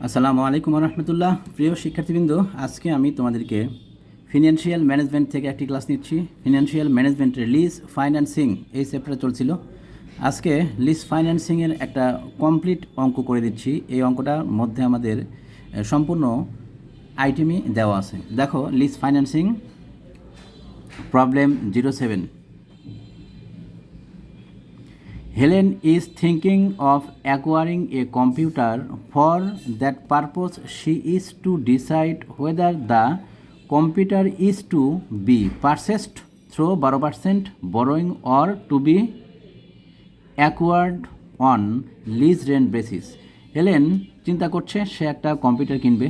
আসসালামু আলাইকুম রহমতুল্লাহ। প্রিয় শিক্ষার্থীবৃন্দ, আজকে আমি তোমাদেরকে ফিনান্সিয়াল ম্যানেজমেন্ট থেকে একটি ক্লাস নিচ্ছি। ফিনান্সিয়াল ম্যানেজমেন্টের লিজ ফাইন্যান্সিং এই চ্যাপ্টারে চলছিল। আজকে লিজ ফাইন্যান্সিংয়ের একটা কমপ্লিট অঙ্ক করে দিচ্ছি। এই অঙ্কটার মধ্যে আমাদের সম্পূর্ণ আইটেমই দেওয়া আছে। দেখো, lease financing problem 07। Helen is thinking of acquiring a computer. For that purpose, she is to decide whether the computer is to be purchased through 12% borrowing or to be acquired on lease rent basis. Helen চিন্তা করছে সে একটা computer কিনবে,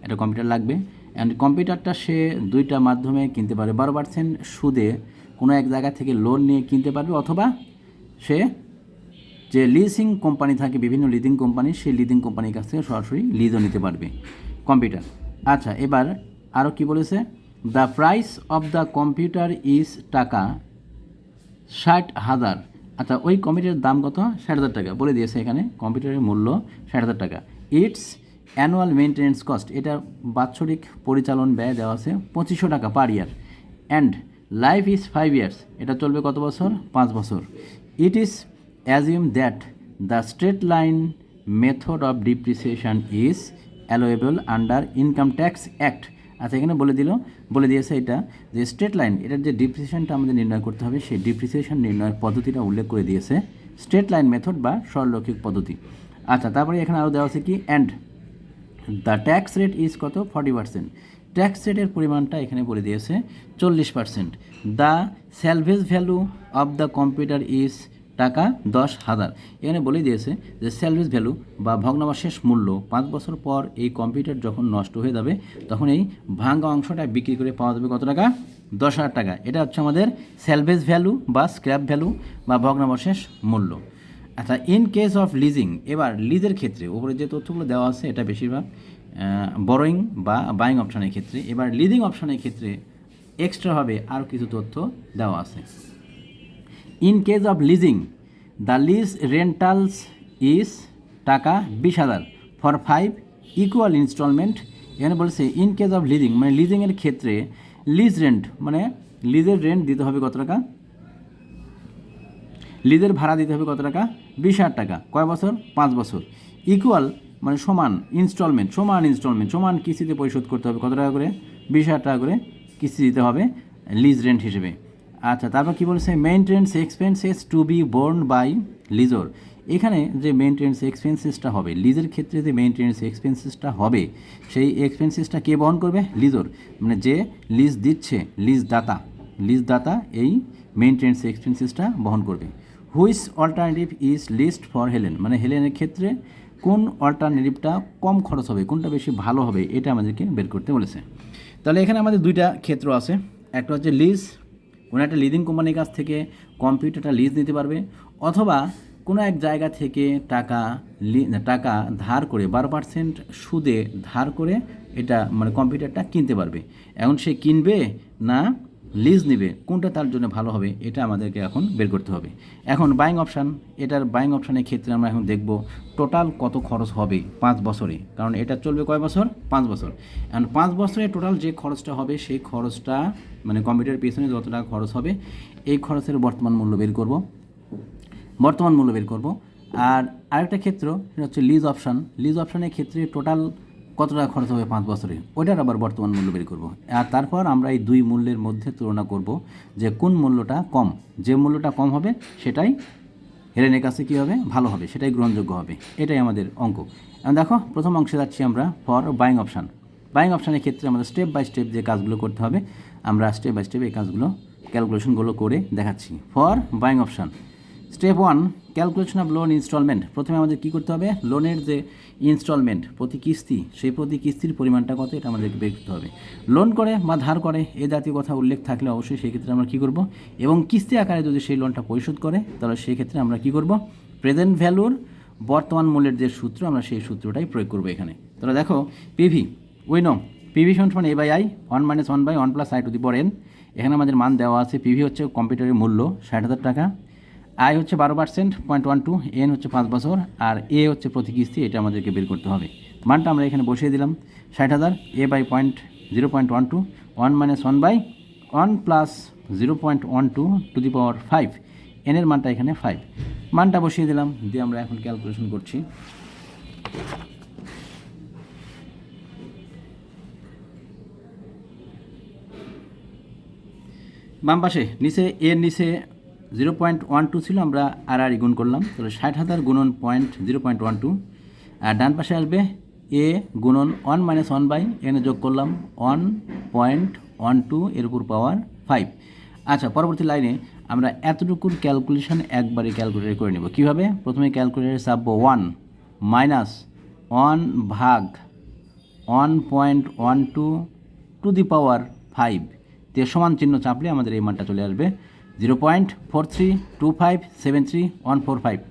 একটা computer লাগবে, and কম্পিউটারটা সে দুইটা মাধ্যমে কিনতে পারে। 12% সুদে কোনো এক জায়গা থেকে লোন নিয়ে কিনতে পারবে, অথবা সে যে লিজিং কোম্পানি থাকে, বিভিন্ন লিজিং কোম্পানি, সেই লিজিং কোম্পানির কাছ থেকে সরাসরি লিজও নিতে পারবে কম্পিউটার। আচ্ছা, এবার আরও কি বলেছে, the price of the computer is টাকা 60,000। আচ্ছা, ওই কম্পিউটারের দাম কত? 60,000 টাকা বলে দিয়েছে এখানে। কম্পিউটারের মূল্য 60,000 টাকা। ইটস অ্যানুয়াল মেনটেন্যান্স কস্ট, এটা বাৎসরিক পরিচালন ব্যয় দেওয়া আছে 2500 টাকা পার ইয়ার। অ্যান্ড লাইফ ইজ 5 ইয়ার্স, এটা চলবে কত বছর? 5 বছর। It is assume that the straight line method of depreciation is allowable under income tax act। আচ্ছা, এখানে বলে দিয়েছে এটা যে স্ট্রেট লাইন, এটার যে ডিপ্রিসিয়েশনটা আমাদের নির্ণয় করতে হবে, সেই ডিপ্রিসিয়েশন নির্ণয়ের পদ্ধতিটা উল্লেখ করে দিয়েছে, স্ট্রেট লাইন মেথড বা সরলরৈখিক পদ্ধতি। আচ্ছা, তারপরে এখানে আরও দেওয়া আছে কি, and the tax rate is কত? 40%। ট্যাক্স রেটের পরিমাণটা এখানে বলে দিয়েছে 40%। The salvage value of the computer is টাকা 10,000। এখানে বলে দিয়েছে যে স্যালভেজ ভ্যালু বা ভগ্নাবশেষ মূল্য 5 বছর পর এই কম্পিউটার যখন নষ্ট হয়ে যাবে, তখন এই ভাঙা অংশটা বিক্রি করে পাওয়া যাবে কত টাকা? 10,000 টাকা। এটা হচ্ছে আমাদের স্যালভেজ ভ্যালু বা স্ক্র্যাপ ভ্যালু বা ভগ্নাবশেষ মূল্য। আচ্ছা, ইন কেস অফ লিজিং, এবার লিজের ক্ষেত্রে উপরে যে তথ্যগুলো দেওয়া আছে এটা বেশিরভাগ বরোয়িং বা বাইং অপশানের ক্ষেত্রে। এবার লিজিং অপশানের ক্ষেত্রে এক্সট্রাভাবে আরও কিছু তথ্য দেওয়া আছে। In case of leasing, the lease rentals is টাকা 20,000 ফর 5 ইকুয়াল ইনস্টলমেন্ট। এখানে বলেছে ইন কেস অফ লিজিং, মানে লিজিংয়ের ক্ষেত্রে লিজ রেন্ট, মানে লিজের রেন্ট দিতে হবে কত টাকা? লিজের ভাড়া দিতে হবে কত টাকা? 20,000 টাকা। কয় বছর? 5 বছর। ইকুয়াল মানে সমান, ইনস্টলমেন্ট সমান কিস্তিতে পরিশোধ করতে হবে কত টাকা করে? 20,000 টাকা করে কিস্তি দিতে হবে লিজ রেন্ট হিসেবে। আচ্ছা, তারপর কী বলেছে, maintenance expenses to be borne by lessor. এখানে যে মেইনটেন্যান্স এক্সপেন্সেসটা হবে, লিজের ক্ষেত্রে যে মেইনটেন্যান্স এক্সপেন্সেসটা হবে, সেই এক্সপেন্সেসটা কে বহন করবে? লিজর, মানে যে লিজ দিচ্ছে, লিজ দাতা এই মেইনটেন্যান্স এক্সপেন্সেসটা বহন করবে। Which alternative is least for Helen, মানে হেলেনের ক্ষেত্রে কোন অল্টারনেটিভটা কম খরচ হবে, কোনটা বেশি ভালো হবে, এটা আমাদেরকে বের করতে বলেছে। তাহলে এখানে আমাদের দুইটা ক্ষেত্র আছে। একটা হচ্ছে লিজ, কোনো একটা লিজিং কোম্পানির কাছ থেকে কম্পিউটারটা লিজ নিতে পারবে, অথবা কোনো এক জায়গা থেকে টাকা ধার করে 12% সুদে ধার করে এটা মানে কম্পিউটারটা কিনতে পারবে। এখন সে কিনবে না লিজ নেবে, কোনটা তার জন্য ভালো হবে, এটা আমাদেরকে এখন বের করতে হবে। এখন বাইং অপশান, এটার বাইং অপশানের ক্ষেত্রে আমরা এখন দেখব টোটাল কত খরচ হবে 5 বছরে, কারণ এটা চলবে কয় বছর? 5 বছর। এখন 5 বছরে টোটাল যে খরচটা হবে, সেই খরচটা মানে কম্পিউটারের পেছনে যত টাকা খরচ হবে, এই খরচের বর্তমান মূল্য বের করব। আর আরেকটা ক্ষেত্র সেটা হচ্ছে লিজ অপশানের ক্ষেত্রে টোটাল কত টাকা খরচ হবে 5 বছরে, ওইটার আবার বর্তমান মূল্য বের করব। আর তারপর আমরা এই দুই মূল্যের মধ্যে তুলনা করব যে কোন মূল্যটা কম, যে মূল্যটা কম হবে সেটাই হেলেনের কাছে কী হবে? ভালো হবে, সেটাই গ্রহণযোগ্য হবে। এটাই আমাদের অঙ্ক। এখন দেখো, প্রথম অংশে যাচ্ছি আমরা ফর বাইং অপশানের ক্ষেত্রে আমাদের স্টেপ বাই স্টেপ যে কাজগুলো করতে হবে, আমরা স্টেপ বাই স্টেপ এই কাজগুলো ক্যালকুলেশনগুলো করে দেখাচ্ছি। For buying option, step 1, calculation of loan installment. প্রথমে আমাদের কী করতে হবে? লোনের যে ইনস্টলমেন্ট, প্রতি কিস্তি, সেই প্রতি কিস্তির পরিমাণটা কত, এটা আমাদেরকে বের করতে হবে। লোন করে বা ধার করে এ জাতীয় কথা উল্লেখ থাকলে অবশ্যই সেই ক্ষেত্রে আমরা কী করব, এবং কিস্তি আকারে যদি সেই লোনটা পরিশোধ করে, তাহলে সেই ক্ষেত্রে আমরা কী করব, প্রেজেন্ট ভ্যালুর বর্তমান মূল্যের যে সূত্র, আমরা সেই সূত্রটাই প্রয়োগ করব এখানে। তাহলে দেখো, পিভি পিভি সমান এ বাই আই 1 - 1 / 1 + i⁴n। এখানে আমাদের মান দেওয়া আছে। পিভি হচ্ছে কম্পিউটারের মূল্য 60,000 টাকা, আই হচ্ছে 12%, 0.12, এন হচ্ছে 5 বছর, আর এ হচ্ছে প্রতি কিস্তি, এটা আমাদেরকে বের করতে হবে। মানটা আমরা এখানে বসিয়ে দিলাম 60,000 এ by 0.12 1 minus 1 by 1 plus 0.12 to the power 5 এনের মানটা এখানে 5 মানটা বসিয়ে দিলাম দিয়ে আমরা এখন ক্যালকুলেশন করছি। বাম পাশে নিচে এর নিচে 0.12 ছিল, আমরা আর গুণ করলাম, তাহলে 60,000 গুণন 0.12, আর ডান পাশে আসবে এ গুণন 1 মাইনাস 1 বাই এখানে যোগ করলাম 1.12 এর উপর পাওয়ার 5। আচ্ছা, পরবর্তী লাইনে আমরা এতটুকুর ক্যালকুলেশন একবারে ক্যালকুলেটর করে নেব। কীভাবে? প্রথমে ক্যালকুলেটরে চাপবো 1 মাইনাস 1 ভাগ 1.12 টু দি পাওয়ার 5 দিয়ে সমান চিহ্ন চাপলে আমাদের এই মানটা চলে আসবে 0.432573145।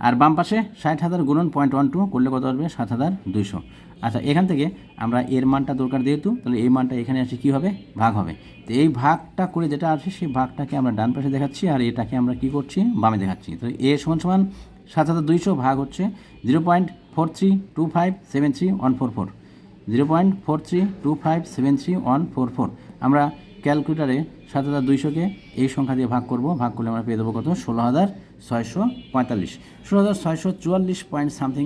আর বাম পাশে 60,000 গুণন 0.12 করলে কত আসবে? 7,200। আচ্ছা, এখান থেকে আমরা এর মানটা দরকার যেহেতু, তাহলে এই মানটা এখানে আসে কী হবে? ভাগ হবে। তো এই ভাগটা করে যেটা আসে সেই ভাগটাকে আমরা ডান পাশে দেখাচ্ছি আর এটাকে আমরা কী করছি? বামে দেখাচ্ছি। তো এ সমান সমান 7,200 ভাগ হচ্ছে 0.432573144, 0.432573144। আমরা ক্যালকুলেটারে 7,200কে এই সংখ্যা দিয়ে ভাগ করব, ভাগ করলে আমরা পেয়ে দেবো কত? 16,645। 16,644 পয়েন্ট সামথিং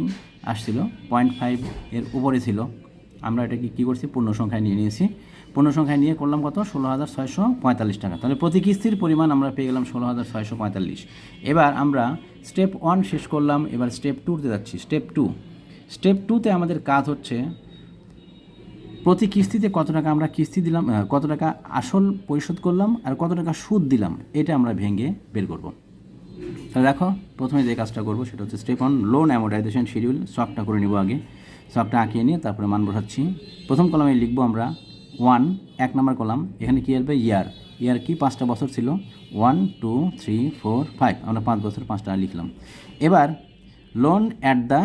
আসছিল, 0.5 এর উপরে ছিল। আমরা এটাকে কী করছি? পূর্ণ সংখ্যায় নিয়ে নিয়েছি। পূর্ণ সংখ্যায় নিয়ে করলাম কত? 16,645 টাকা। তাহলে প্রতি কিস্তির পরিমাণ আমরা পেয়ে গেলাম 16,645। এবার আমরা স্টেপ 1 শেষ করলাম, এবার স্টেপ 2তে যাচ্ছি। স্টেপ 2তে আমাদের কাজ হচ্ছে প্রতি কিস্তিতে কত টাকা আমরা কিস্তি দিলাম, কত টাকা আসল পরিশোধ করলাম আর কত টাকা সুদ দিলাম, এটা আমরা ভেঙে বের করব। তাহলে দেখো, প্রথমে যে কাজটা করব সেটা হচ্ছে স্টেপ 1 লোন অ্যামোর্টাইজেশন শিডিউল। শখটা করে নিব আগে, শখটা আঁকিয়ে নিয়ে তারপরে মান বসাচ্ছি। প্রথম কলামে লিখবো আমরা 1, 1 নম্বর কলাম। এখানে কী আসবে? ইয়ার কি 5টা বছর ছিল, 1 2 3 4 5, আমরা 5 বছর 5টা লিখলাম। এবার লোন অ্যাট দ্য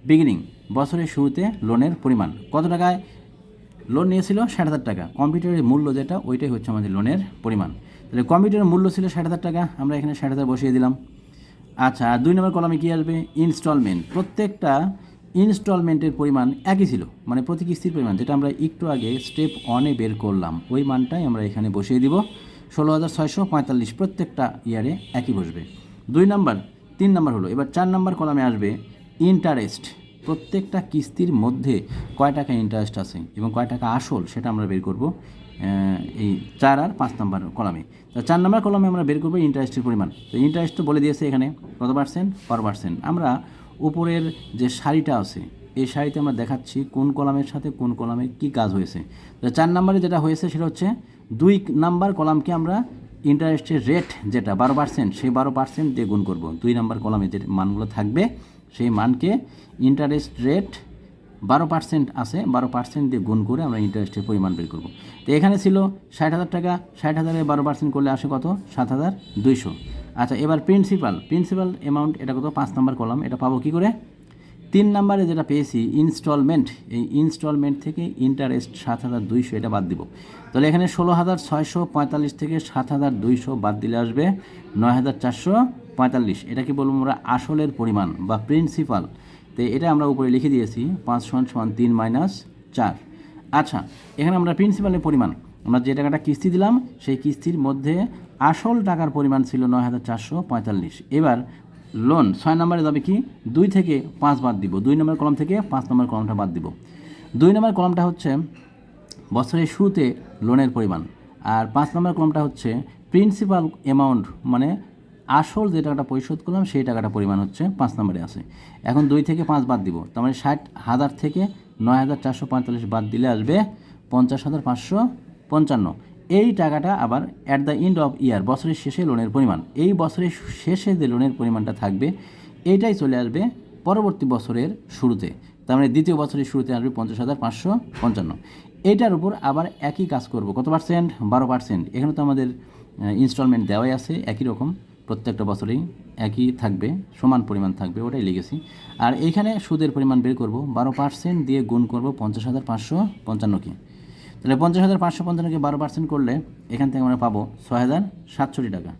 বিগিনিং, বছরের শুরুতে লোনের পরিমাণ কত টাকায় লোন নিয়েছিল? 60,000 টাকা। কম্পিউটারের মূল্য যেটা, ওইটাই হচ্ছে আমাদের লোনের পরিমাণ। তাহলে কম্পিউটারের মূল্য ছিল 60,000 টাকা, আমরা এখানে 60,000 বসিয়ে দিলাম। আচ্ছা, 2 নম্বর কলামে কী আসবে? ইনস্টলমেন্ট। প্রত্যেকটা ইনস্টলমেন্টের পরিমাণ একই ছিল, মানে প্রতি কিস্তির পরিমাণ যেটা আমরা একটু আগে স্টেপ 1-এ বের করলাম, ওই মানটাই আমরা এখানে বসিয়ে দিব। 16,645 প্রত্যেকটা ইয়ারে একই বসবে। 3 নম্বর হলো। এবার 4 নম্বর কলামে আসবে ইন্টারেস্ট। প্রত্যেকটা কিস্তির মধ্যে কয় টাকা ইন্টারেস্ট আছে এবং কয় টাকা আসল, সেটা আমরা বের করব এই 4 আর 5 নম্বর কলামে। তো 4 নম্বর কলামে আমরা বের করবো ইন্টারেস্টের পরিমাণ। তো ইন্টারেস্ট তো বলে দিয়েছে এখানে কত পার্সেন্ট? পার পার্সেন্ট। আমরা উপরের যে সারিটা আছে এই সারিতে আমরা দেখাচ্ছি কোন কলামের সাথে কোন কলামে কী কাজ হয়েছে। তো 4 নম্বরে যেটা হয়েছে সেটা হচ্ছে 2 নম্বর কলামকে আমরা ইন্টারেস্টের রেট যেটা 12%, সেই 12% দিয়ে গুণ করব। 2 নম্বর কলামে যে মানগুলো থাকবে সেই মানকে ইন্টারেস্ট রেট 12% আছে, 12% দিয়ে গুণ করে আমরা ইন্টারেস্টের পরিমাণ বের করব। তো এখানে ছিল 60,000 টাকা, 60,000-এ 12% করলে আসে কত? 7,200। আচ্ছা, এবার প্রিন্সিপাল অ্যামাউন্ট, এটা কত? 5 নম্বর কলাম। এটা পাবো কী করে? 3 নম্বরে যেটা পেয়েছি ইনস্টলমেন্ট, এই ইনস্টলমেন্ট থেকে ইন্টারেস্ট 7,200 এটা বাদ দিব। তাহলে এখানে 16,645 থেকে 7,200 বাদ দিলে আসবে 9,445। এটা কি বলবো আমরা? আসলের পরিমাণ বা প্রিন্সিপাল। তো এটা আমরা উপরে লিখে দিয়েছি 5 = 3 - 4। আচ্ছা, এখানে আমরা প্রিন্সিপালের পরিমাণ, আমরা যে টাকাটা কিস্তি দিলাম সেই কিস্তির মধ্যে আসল টাকার পরিমাণ ছিল 9,445। এবার লোন 6 নম্বরে যাবে কি? 2 থেকে 5 বাদ দিব। 2 নম্বর কলাম থেকে 5 নম্বর কলামটা বাদ দিব। 2 নম্বর কলামটা হচ্ছে বছরের শুরুতে লোনের পরিমাণ, আর 5 নম্বর কলামটা হচ্ছে প্রিন্সিপাল অ্যামাউন্ট, মানে আসল যে টাকাটা পরিশোধ করলাম সেই টাকাটা পরিমাণ হচ্ছে 5 নম্বরে আছে। এখন 2 থেকে 5 বাদ দিব, তার মানে 60,000 থেকে 9,445 বাদ দিলে আসবে 50,555। এই টাকাটা আবার অ্যাট দ্য এন্ড অফ ইয়ার, বছরের শেষে লোনের পরিমাণ, এই বছরের শেষে যে লোনের পরিমাণটা থাকবে এইটাই চলে আসবে পরবর্তী বছরের শুরুতে, তার মানে দ্বিতীয় বছরের শুরুতে আসবে 50,555। এইটার উপর আবার একই কাজ করব। কত পার্সেন্ট? 12%। এখানে তো আমাদের ইনস্টলমেন্ট দেওয়াই আছে একই রকম, প্রত্যেকটা বছরেই একই থাকবে, সমান পরিমাণ থাকবে, ওটাই লিখেছি। আর এইখানে সুদের পরিমাণ বের করব, 12% দিয়ে গুণ করব 50,555কে। তাহলে 50,555কে 12% করলে এখান থেকে আমরা পাবো 6,067 টাকা।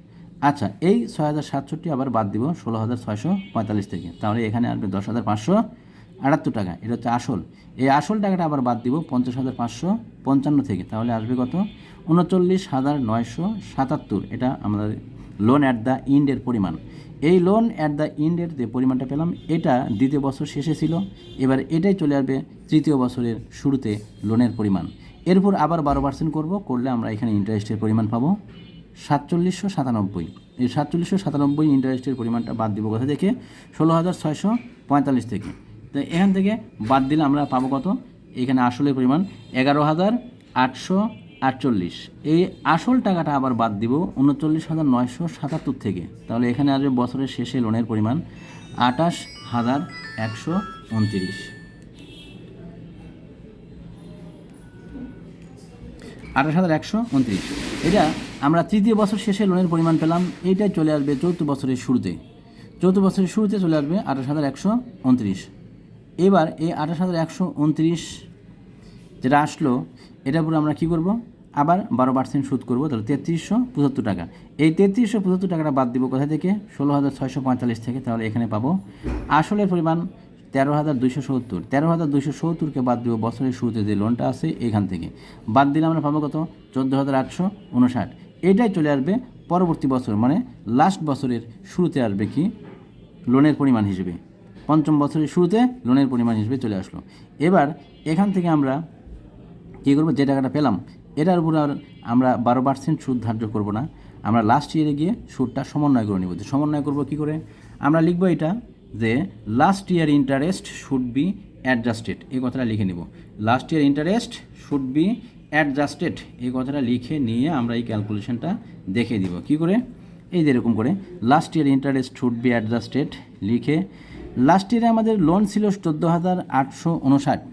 আচ্ছা, এই 6,067 আবার বাদ দিব 16,645 থেকে, তাহলে এখানে আসবে 78 টাকা, এটা হচ্ছে আসল। এই আসল টাকাটা আবার বাদ দিব 50,555 থেকে, তাহলে আসবে কত? 39,977। এটা আমাদের লোন অ্যাট দ্য ইন্ডের পরিমাণ। এই লোন অ্যাট দ্য ইন্ডের যে পরিমাণটা পেলাম, এটা দ্বিতীয় বছর শেষে ছিল, এবার এটাই চলে আসবে তৃতীয় বছরের শুরুতে লোনের পরিমাণ। এরপর আবার 12% করলে আমরা এখানে ইন্টারেস্টের পরিমাণ পাবো 4797। এই 4797 ইন্টারেস্টের পরিমাণটা বাদ দিব কোথা থেকে? 16,645 থেকে। তো এখান থেকে বাদ দিলে আমরা পাবো কত? এখানে আসলের পরিমাণ 11,848। এই আসল টাকাটা আবার বাদ দিব 39,977 থেকে, তাহলে এখানে আসবে বছরের শেষে লোনের পরিমাণ 28,129। 28,129। এটা আমরা তৃতীয় বছর শেষে লোনের পরিমাণ পেলাম, এইটাই চলে আসবে চতুর্থ বছরের শুরুতে। চতুর্থ বছরের শুরুতে চলে আসবে 28,129। এবার এই 28,129 যেটা আসলো, এটার উপরে আমরা কী করব? আবার 12% সুদ করব, তাহলে 3375 টাকা। এই 3375 টাকাটা বাদ দিব কোথা থেকে? 16,645 থেকে, তাহলে এখানে পাবো আসলের পরিমাণ 13,270। 13,270কে বাদ দিব বছরের শুরুতে যে লোনটা আছে এখান থেকে, বাদ দিলে আমরা পাবো কত? 14,859। এইটাই চলে আসবে পরবর্তী বছর, মানে লাস্ট বছরের শুরুতে আসবে কি লোনের পরিমাণ হিসেবে, পঞ্চম বছরের শুরুতে লোনের পরিমাণ হিসেবে চলে আসলো। এবার এখান থেকে আমরা কী করবো? যে টাকাটা পেলাম এটার উপর আর আমরা 12% সুদ ধার্য করব না, আমরা লাস্ট ইয়ারে গিয়ে সুদটা সমন্বয় করে নেব। সমন্বয় করব কী করে? আমরা লিখবো এটা যে last year interest should be adjusted, এই কথাটা লিখে নেব। Last year interest should be adjusted, এই কথাটা লিখে নিয়ে আমরা এই ক্যালকুলেশনটা দেখে দিব। কী করে? এই যেরকম করে last year interest should be adjusted লিখে, লাস্ট ইয়ারে আমাদের লোন ছিল 14,859,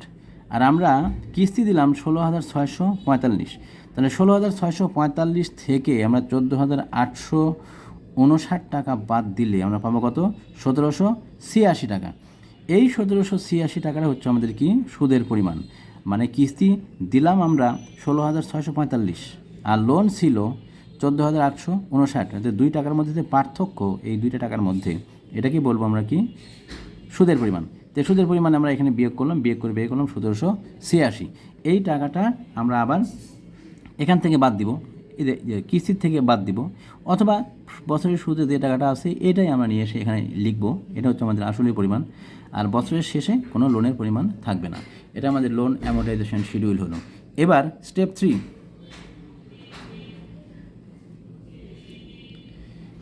আর আমরা কিস্তি দিলাম 16,645। তাহলে 16,645 থেকে আমরা 14,859 টাকা বাদ দিলে আমরা পাবো কত? 1,786 টাকা। এই 1,786 টাকাটা হচ্ছে আমাদের কি সুদের পরিমাণ, মানে কিস্তি দিলাম আমরা 16,645 আর লোন ছিল 14,859। দুই টাকার মধ্যে যে পার্থক্য, এই দুইটা টাকার মধ্যে এটা কি বলবো আমরা? কি সুদের পরিমাণ। তো সুদের পরিমাণ আমরা এখানে বিয়োগ করলাম, বিয়োগ করে বের করলাম 1,786। এই টাকাটা আমরা আবার এখান থেকে বাদ দিব, কিস্তির থেকে বাদ দিব, অথবা বছরের শুরুতে যে টাকাটা আছে এটাই আমরা নিয়ে এসে এখানে লিখব। এটা হচ্ছে আমাদের আসলের পরিমাণ, আর বছরের শেষে কোনো লোনের পরিমাণ থাকবে না। এটা আমাদের লোন অ্যামোর্টাইজেশন শিডিউল হলো। এবার স্টেপ 3।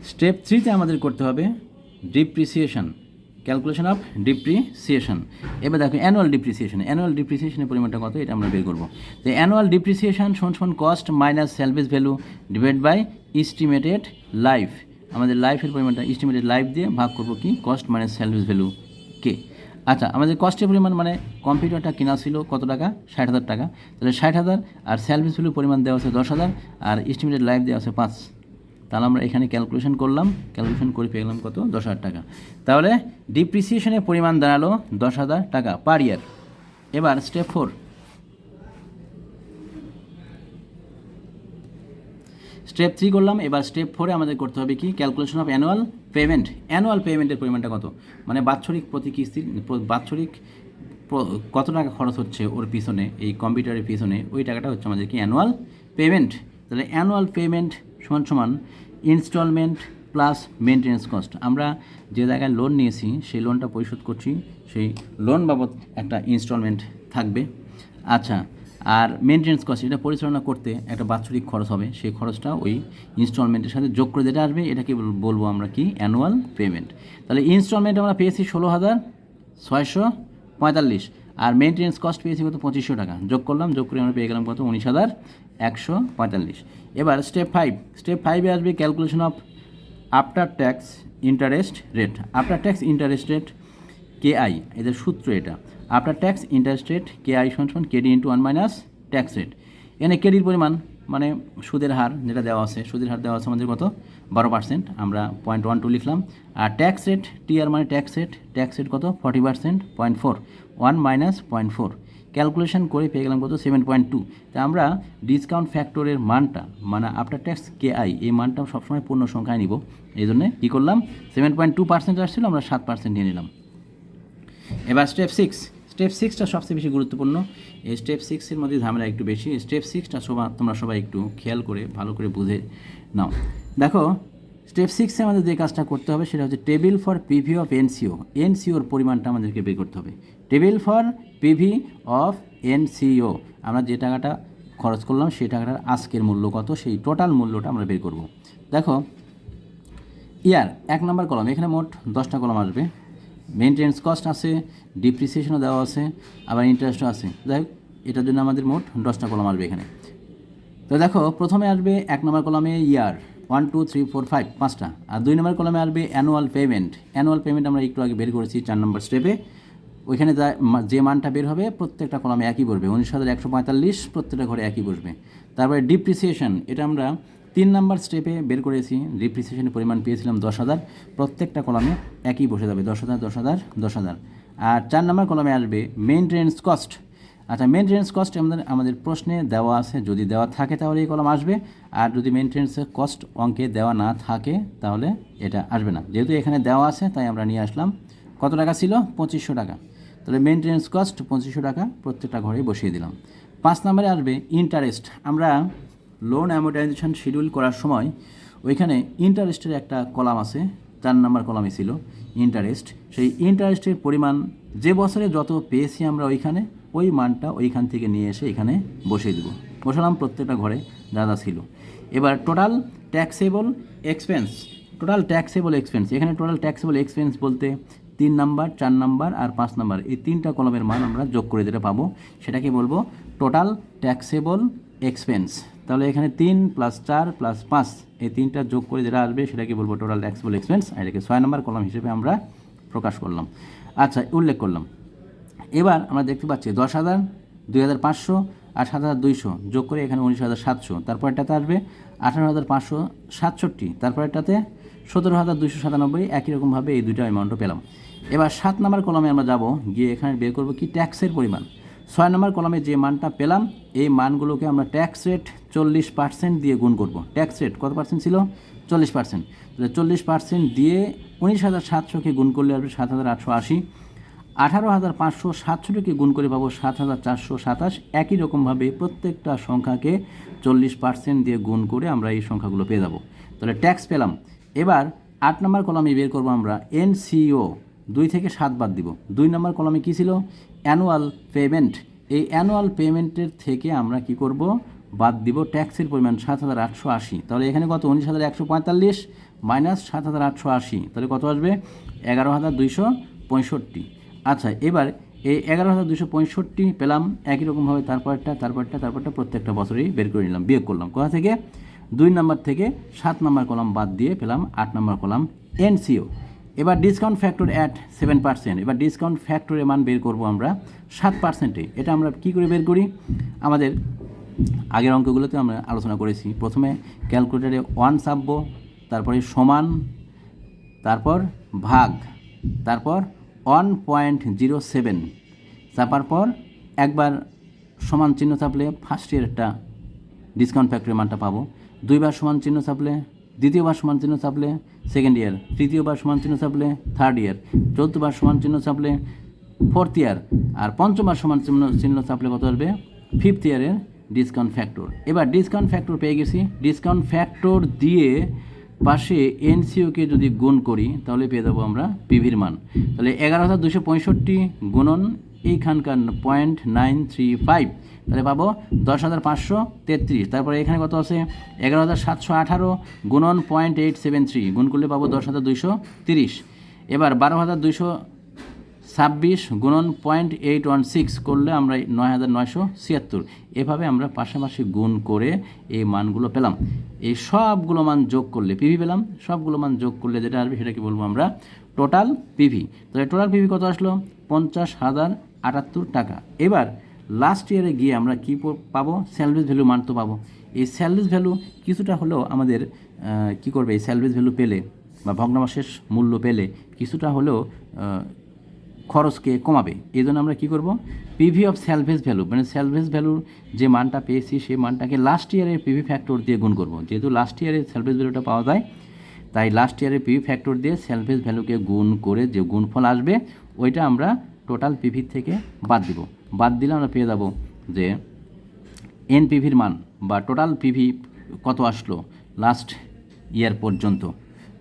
স্টেপ 3তে আমাদের করতে হবে ডিপ্রিসিয়েশন, ক্যালকুলেশন অফ ডিপ্রিসিয়েশন। এবার দেখো অ্যানুয়াল ডিপ্রিসিয়েশন, অ্যানুয়াল ডিপ্রিসিয়েশনের পরিমাণটা কত এটা আমরা বের করবো। তো অ্যানুয়াল ডিপ্রিসিয়েশন সমান cost minus salvage value divide by estimated life. আমাদের লাইফের পরিমাণটা এস্টিমেটেড লাইফ দিয়ে ভাগ করবো কি কস্ট মাইনাস স্যালভেজ ভ্যালু কে। আচ্ছা, আমাদের কস্টের পরিমাণ মানে কম্পিউটারটা কেনা ছিল কত টাকা? 60,000 টাকা। তাহলে 60,000 আর স্যালভেজ ভ্যালুর পরিমাণ দেওয়া আছে 10,000 আর এস্টিমেটেড লাইফ দেওয়া আছে 5। তাহলে আমরা এখানে ক্যালকুলেশন করলাম, ক্যালকুলেশন করে পেয়ে গেলাম কত? 10,000 টাকা। তাহলে ডিপ্রিসিয়েশনের পরিমাণ দাঁড়ালো 10,000 টাকা পার ইয়ার। এবার স্টেপ 4। স্টেপ 3 করলাম। এবার স্টেপ 4-এ আমাদের করতে হবে কি calculation of annual payment. Annual পেমেন্টের পরিমাণটা কত, মানে বাৎসরিক প্রতি কিস্তির বাৎসরিক কত টাকা খরচ হচ্ছে ওর পিছনে, এই কম্পিউটারের পিছনে, ওই টাকাটা হচ্ছে আমাদের কি অ্যানুয়াল পেমেন্ট। তাহলে অ্যানুয়াল পেমেন্ট সমান ইনস্টলমেন্ট প্লাস মেনটেন্যান্স কস্ট। আমরা যে জায়গায় লোন নিয়েছি সেই লোনটা পরিশোধ করছি, সেই লোন বাবদ একটা ইনস্টলমেন্ট থাকবে। আচ্ছা, আর মেনটেন্যান্স কস্ট এটা পরিচালনা করতে একটা বাৎসরিক খরচ হবে, সেই খরচটা ওই ইনস্টলমেন্টের সাথে যোগ করে যেটা আসবে এটাকে বলবো আমরা কি অ্যানুয়াল পেমেন্ট। তাহলে ইনস্টলমেন্ট আমরা পেয়েছি 16,645 আর মেনটেন্যান্স কস্ট পেয়েছি কত? 2,500 টাকা। যোগ করলাম, যোগ করে আমরা পেয়ে গেলাম কত? 19,145। এবার স্টেপ 5। স্টেপ 5-এ আসবে calculation of after tax interest rate. After tax interest rate Ki, এদের সূত্র এটা। After tax interest rate Ki সমান Kd into 1 minus tax rate. এখানে কেডির পরিমাণ মানে সুদের হার যেটা দেওয়া আছে, সুদের হার দেওয়া আছে আমাদের কত? 12%, আমরা 0.12 লিখলাম। আর ট্যাক্স রেট টিআর মানে ট্যাক্স রেট, ট্যাক্স রেট কত? 40%, 0.4, 1 মাইনাস 0.4। ক্যালকুলেশন করে পেয়ে গেলাম কত? 7.2। তা আমরা ডিসকাউন্ট ফ্যাক্টরের মানটা মানে আফটার ট্যাক্স কেআই এই মানটা সবসময় পূর্ণ সংখ্যায় নিব, এই জন্য কী করলাম 7.2% আসছিল, আমরা 7% নিয়ে নিলাম। এবার স্টেপ সিক্সটা সবচেয়ে বেশি গুরুত্বপূর্ণ। এই স্টেপ সিক্সের মধ্যে ঝামেলা একটু বেশি। স্টেপ সিক্সটা তোমরা সবাই একটু খেয়াল করে ভালো করে বুঝে নাও। দেখো, স্টেপ সিক্সে আমাদের যে কাজটা করতে হবে সেটা হচ্ছে table for PV of ensure পরিমাণটা আমাদেরকে বের করতে হবে। Table for PV of NCO, আমরা যে টাকাটা খরচ করলাম সেই টাকাটার আজকের মূল্য কত, সেই টোটাল মূল্যটা আমরা বের করব। দেখো, ইয়ার 1 নম্বর কলম, এখানে মোট 10টা কলম আসবে। মেনটেন্যান্স কস্ট আছে, ডিপ্রিসিয়েশনও দেওয়া আছে, আবার ইন্টারেস্টও আছে। যাই হোক, এটার জন্য আমাদের মোট 10টা কলম আসবে এখানে। তো দেখো, প্রথমে আসবে 1 নম্বর কলমে ইয়ার 1 2 3 4 5 5টা, আর 2 নম্বর কলমে আসবে অ্যানুয়াল পেমেন্ট আমরা একটু আগে বের করেছি 4 নম্বর স্টেপে। ওইখানে যে মানটা বের হবে প্রত্যেকটা কলমে একই বসবে, 19,145 প্রত্যেকটা ঘরে একই বসবে। তারপরে ডিপ্রিসিয়েশন, এটা আমরা 3 নম্বর স্টেপে বের করেছি। ডিপ্রিসিয়েশনের পরিমাণ পেয়েছিলাম 10,000, প্রত্যেকটা কলমে একই বসে যাবে 10,000 10,000 10,000। আর 4 নম্বর কলমে আসবে মেইনটেনেন্স কস্ট। আচ্ছা, মেনটেন্যান্স কস্ট আমাদের প্রশ্নে দেওয়া আছে, যদি দেওয়া থাকে তাহলে এই কলম আসবে, আর যদি মেনটেন্যান্স কস্ট অঙ্কে দেওয়া না থাকে তাহলে এটা আসবে না। যেহেতু এখানে দেওয়া আছে তাই আমরা নিয়ে আসলাম। কত টাকা ছিল? 2500 টাকা। তাহলে মেনটেন্যান্স কস্ট 2500 টাকা প্রত্যেকটা ঘরেই বসিয়ে দিলাম। 5 নম্বরে আসবে ইন্টারেস্ট। আমরা লোন অ্যামোর্টাইজেশন শিডিউল করার সময় ওইখানে ইন্টারেস্টের একটা কলাম আছে, 4 নম্বর কলামে ছিল ইন্টারেস্ট। সেই ইন্টারেস্টের পরিমাণ যে বছরে যত পেয়েছি আমরা ওইখানে ওই মানটা ওইখান থেকে নিয়ে এসে এখানে বসিয়ে দেবো। বসালাম প্রত্যেকটা ঘরে যা যা ছিল। এবার টোটাল ট্যাক্সেবল এক্সপেন্স, এখানে টোটাল ট্যাক্সেবল এক্সপেন্স বলতে 3 নাম্বার, 4 নাম্বার আর 5 নাম্বার, এই 3টা কলমের মান আমরা যোগ করে যেটা পাবো সেটাকে বলবো টোটাল ট্যাক্সেবল এক্সপেন্স। তাহলে এখানে 3 + 4 + 5 এই 3টা যোগ করে যেটা আসবে সেটাকে বলবো টোটাল ট্যাক্সেবল এক্সপেন্স। এটাকে 6 নম্বর কলম হিসেবে আমরা প্রকাশ করলাম, আচ্ছা উল্লেখ করলাম। এবার আমরা দেখতে পাচ্ছি 10,000, 2,500 আর 7,200 যোগ করে এখানে 19,700। তারপরটাতে আসবে 18,567, তারপরটাতে 17,297। একই রকমভাবে এই দুইটা অ্যামাউন্টও পেলাম। এবার 7 নম্বর কলমে আমরা যাব, গিয়ে এখানে বের করব কি ট্যাক্সের পরিমাণ। 6 নম্বর কলমে যে মানটা পেলাম এই মানগুলোকে আমরা ট্যাক্স রেট 40% দিয়ে গুণ করব। ট্যাক্স রেট কত পার্সেন্ট ছিল? 40%। তাহলে 40% দিয়ে 19,700কে গুণ করলে আসবে 7,880। 18,567কে গুণ করে পাবো 7,427। একই রকমভাবে প্রত্যেকটা সংখ্যাকে 40% দিয়ে গুণ করে আমরা এই সংখ্যাগুলো পেয়ে যাব। তাহলে ট্যাক্স পেলাম। এবার 8 নম্বর কলামে বের করবো আমরা এনসিও, 2 থেকে 7 বাদ দিব। 2 নম্বর কলামে কী ছিল? Annual payment. এই অ্যানুয়াল পেমেন্টের থেকে আমরা কি করব? বাদ দিব ট্যাক্সের পরিমাণ 7,880। তাহলে এখানে কত? 19,145 মাইনাস 7,880, তাহলে কত আসবে? 11,265। আচ্ছা, এবার এই 11,265 পেলাম। একই রকমভাবে তারপরটা প্রত্যেকটা বছরেই বের করে নিলাম, বিয়োগ করলাম। কোথা থেকে? 2 নম্বর থেকে 7 নম্বর কলাম বাদ দিয়ে পেলাম 8 নম্বর কলাম এনসিও। এবার ডিসকাউন্ট ফ্যাক্টর অ্যাট 7%। এবার ডিসকাউন্ট ফ্যাক্টরের মান বের করব আমরা 7%। এটা আমরা কি করে বের করি? আমাদের আগের অঙ্কগুলোতে আমরা আলোচনা করেছি। প্রথমে ক্যালকুলেটারে 1 চাপবো, তারপরে সমান, তারপর ভাগ, তারপর 1.07 চাপার পর একবার সমান চিহ্ন চাপলে ফার্স্ট ইয়ারটা ডিসকাউন্ট ফ্যাক্টরের মানটা পাবো। 2বার সমান চিহ্ন চাপলে, দ্বিতীয়বার সমান চিহ্ন চাপলে সেকেন্ড ইয়ার, তৃতীয়বার সমান চিহ্ন চাপলে থার্ড ইয়ার, চতুর্থবার সমান চিহ্ন চাপলে ফোর্থ ইয়ার, আর পঞ্চমবার সমান চিহ্ন চাপলে কত আসবে? ফিফথ ইয়ারের ডিসকাউন্ট ফ্যাক্টর। এবার ডিসকাউন্ট ফ্যাক্টর পেয়ে গেছি। ডিসকাউন্ট ফ্যাক্টর দিয়ে পাশে এনসিওকে যদি গুণ করি তাহলে পেয়ে যাবো আমরা পিভির মান। তাহলে 11,265 গুণন এইখানকার 0.935, তাহলে পাবো 10,533। তারপরে এখানে কত আছে? 11,718 গুণন 0.873 গুণ করলে পাবো 10,230। এবার 12,226 গুণন 0.816 করলে আমরা 9,976। এভাবে আমরা পাশাপাশি গুণ করে এই মানগুলো পেলাম। এই সবগুলো মান যোগ করলে পিভি পেলাম। সবগুলো মান যোগ করলে যেটা আসবে সেটাকে বলবো আমরা টোটাল পিভি। তাহলে টোটাল পিভি কত আসলো? 50,078 টাকা। এবার লাস্ট ইয়ারে গিয়ে আমরা কী পাবো? স্যালভেজ ভ্যালু মান তো পাবো। এই স্যালভেজ ভ্যালু কিছুটা হলেও আমাদের কী করবে? এই স্যালভেজ ভ্যালু পেলে বা ভগ্নাংশের মূল্য পেলে কিছুটা হলেও খরচকে কমাবে। এই জন্য আমরা কী করব? পিভি অফ স্যালভেজ ভ্যালু, মানে স্যালভেজ ভ্যালুর যে মানটা পেয়েছি সেই মানটাকে লাস্ট ইয়ারের পিভি ফ্যাক্টর দিয়ে গুণ করব। যেহেতু লাস্ট ইয়ারের স্যালভেজ ভ্যালুটা পাওয়া যায় তাই লাস্ট ইয়ারের পিভি ফ্যাক্টর দিয়ে স্যালভেজ ভ্যালুকে গুণ করে যে গুণফল আসবে ওইটা আমরা টোটাল পিভি থেকে বাদ দিব, বাদ দিলে আমরা পেয়ে যাব যে এনপিভির মান বা টোটাল পিভি কত আসলো লাস্ট ইয়ার পর্যন্ত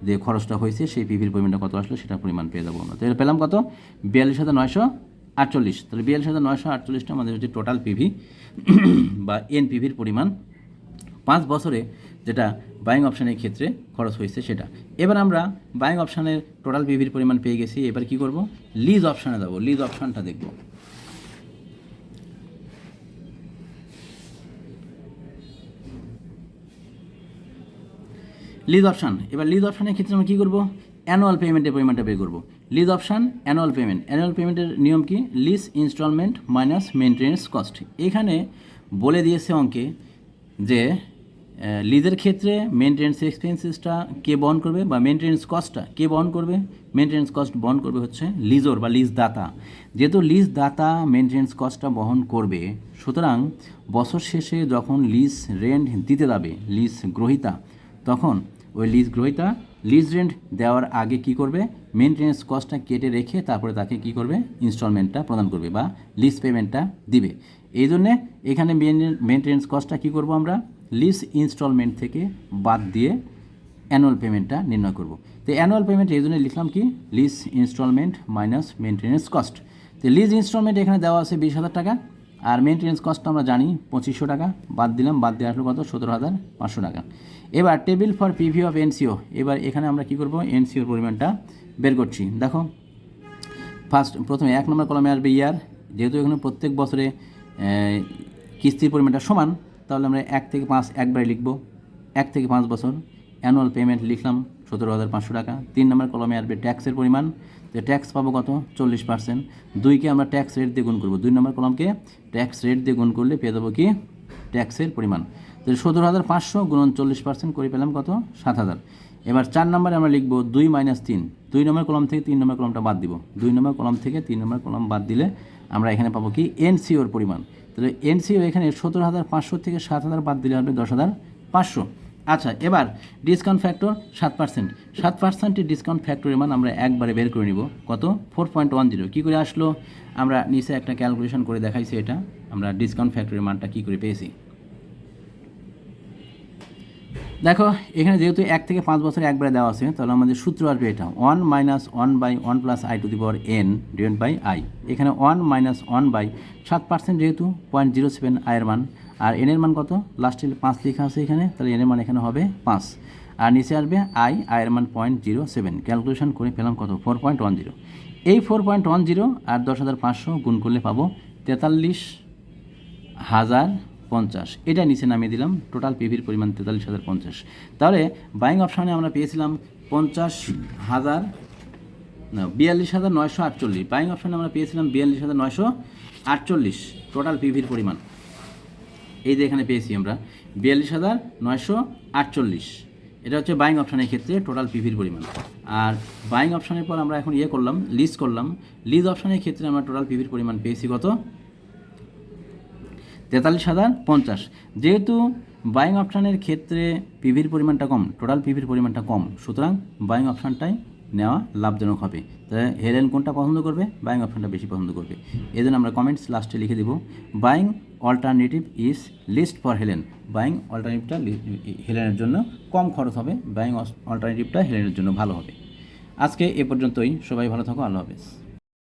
যে খরচটা হয়েছে সেই পিভির পরিমাণটা কত আসলো সেটা পরিমাণ পেয়ে যাবো আমরা। তাহলে পেলাম কত 42,948। তাহলে 42,948টা আমাদের হচ্ছে টোটাল পিভি বা এনপিভির পরিমাণ 5 বছরে যেটা বাইং অপশানের ক্ষেত্রে খরচ হয়েছে সেটা। এবার আমরা বাইং অপশানের টোটাল পিভির পরিমাণ পেয়ে গেছি। এবার কি করব, লিজ অপশানে যাব, লিজ অপশানটা দেখব। লিজ অপশান, এবার লিজ অপশানের ক্ষেত্রে আমরা কী করবো, অ্যানুয়াল পেমেন্টের পরিমাণটা বের করবো। Lease option annual payment, annual পেমেন্টের নিয়ম কি, lease installment minus maintenance cost. এখানে বলে দিয়েছে অঙ্কে যে লিজের ক্ষেত্রে মেনটেন্যান্স এক্সপেন্সেসটা কে বহন করবে বা মেনটেন্যান্স কস্টটা কে বহন করবে, মেনটেন্যান্স কস্ট বহন করবে হচ্ছে লিজর বা লিজ দাতা। যেহেতু লিজ দাতা মেনটেন্যান্স কস্টটা বহন করবে, সুতরাং বছর শেষে যখন লিজ রেন্ট দিতে যাবে লিজ গ্রহীতা, তখন ওই লিজ গ্রহীতা লিজ রেন্ট দেওয়ার আগে কি করবে, মেনটেন্যান্স কস্টটা কেটে রেখে তারপরে তাকে কি করবে, ইনস্টলমেন্টটা প্রদান করবে বা লিজ পেমেন্টটা দিবে। এই জন্যে এখানে মেনটেন্যান্স কস্টটা কী করবো আমরা, লিজ ইনস্টলমেন্ট থেকে বাদ দিয়ে অ্যানুয়াল পেমেন্টটা নির্ণয় করব। তো অ্যানুয়াল পেমেন্ট এই জন্য লিখলাম কি, lease installment minus maintenance cost. তো লিজ ইনস্টলমেন্ট এখানে দেওয়া আছে 20,000 টাকা, আর মেনটেন্যান্স কস্টটা আমরা জানি 2500 টাকা, বাদ দিলাম, বাদ দিয়ে আসলো কত 17,500 টাকা। এবার table for PV of NCO, এবার এখানে আমরা কী করব, এনসিওর পরিমাণটা বের করছি। দেখো প্রথমে 1 নম্বর কলমে আসবে ইয়ার, যেহেতু এখানে প্রত্যেক বছরে কিস্তির পরিমাণটা সমান, তাহলে আমরা 1 থেকে 5 একবারে লিখব, 1 থেকে 5 বছর। অ্যানুয়াল পেমেন্ট লিখলাম 17,500 টাকা। 3 নম্বর কলমে আসবে ট্যাক্সের পরিমাণ, তো ট্যাক্স পাবো কত 40%। 2কে আমরা ট্যাক্স রেট দিয়ে গুণ করবো, 2 নম্বর কলমকে ট্যাক্স রেট দিয়ে গুণ করলে পেয়ে যাবো কি, ট্যাক্সের পরিমাণ। তো 17,500 গুণন 40% করে পেলাম কত 7,000। এবার 4 নম্বরে আমরা লিখব 2 - 3, 2 নম্বর কলম থেকে 3 নম্বর কলমটা বাদ দিব, 2 নম্বর কলম থেকে 3 নম্বর কলম বাদ দিলে আমরা এখানে পাবো কি, এনসিওর পরিমাণ। তাহলে এনসিও এখানে 17,500 থেকে 7,000 বাদ দিলে হবে 10,500। আচ্ছা, এবার ডিসকাউন্ট ফ্যাক্টর 7%, 7%-এর ডিসকাউন্ট ফ্যাক্টরের মান আমরা একবারে বের করে নিব, কত 4.10। কী করে আসলো, আমরা নিচে একটা ক্যালকুলেশন করে দেখাইছি, এটা আমরা ডিসকাউন্ট ফ্যাক্টরের মানটা কী করে পেয়েছি। দেখো এখানে যেহেতু 1 থেকে 5 বছরে একবারে দেওয়া আছে, তাহলে আমাদের সূত্র আসবে এটা 1 - 1/1 + i to the power n divide by i। এখানে 1 - 1/7% যেহেতু 0.07 আয়ের মান, আর n এর মান কত, লাস্টে 5 লেখা আছে এখানে, তাহলে n এর মান এখানে হবে 5, আর নিচে আসবে আয়ের মান 0.07। ক্যালকুলেশন করে পেলাম কত 4.10। এই 4.10 আর 10,500 গুণ করলে পাবো 43,050। এটা নিচে নামিয়ে দিলাম, টোটাল পিভির পরিমাণ 43,050। তাহলে বাইং অপশানে আমরা পেয়েছিলাম 42,948। বাইং অপশানে আমরা পেয়েছিলাম 42,948 টোটাল পিভির পরিমাণ। এই যে এখানে পেয়েছি আমরা 42,948, এটা হচ্ছে বাইং অপশানের ক্ষেত্রে টোটাল পিভির পরিমাণ। আর বাইং অপশানের পর আমরা এখন করলাম, লিজ করলাম। লিজ অপশানের ক্ষেত্রে আমরা টোটাল পিভির পরিমাণ পেয়েছি কত, 43,050। যেহেতু বাইং অপশানের ক্ষেত্রে পিভির পরিমাণটা কম, টোটাল পিভির পরিমাণটা কম, সুতরাং বাইং অপশানটাই নেওয়া লাভজনক হবে। তাহলে হেলেন কোনটা পছন্দ করবে, বাইং অপশানটা বেশি পছন্দ করবে। এই জন্য আমরা কমেন্টস লাস্টে লিখে দেবো, buying alternative is least for Helen. Buying অল্টারনেটিভটা হেলেনের জন্য কম খরচ হবে, বাইং অল্টারনেটিভটা হেলেনের জন্য ভালো হবে। আজকে এ পর্যন্তই, সবাই ভালো থাকো, আল্লাহ হাফেজ।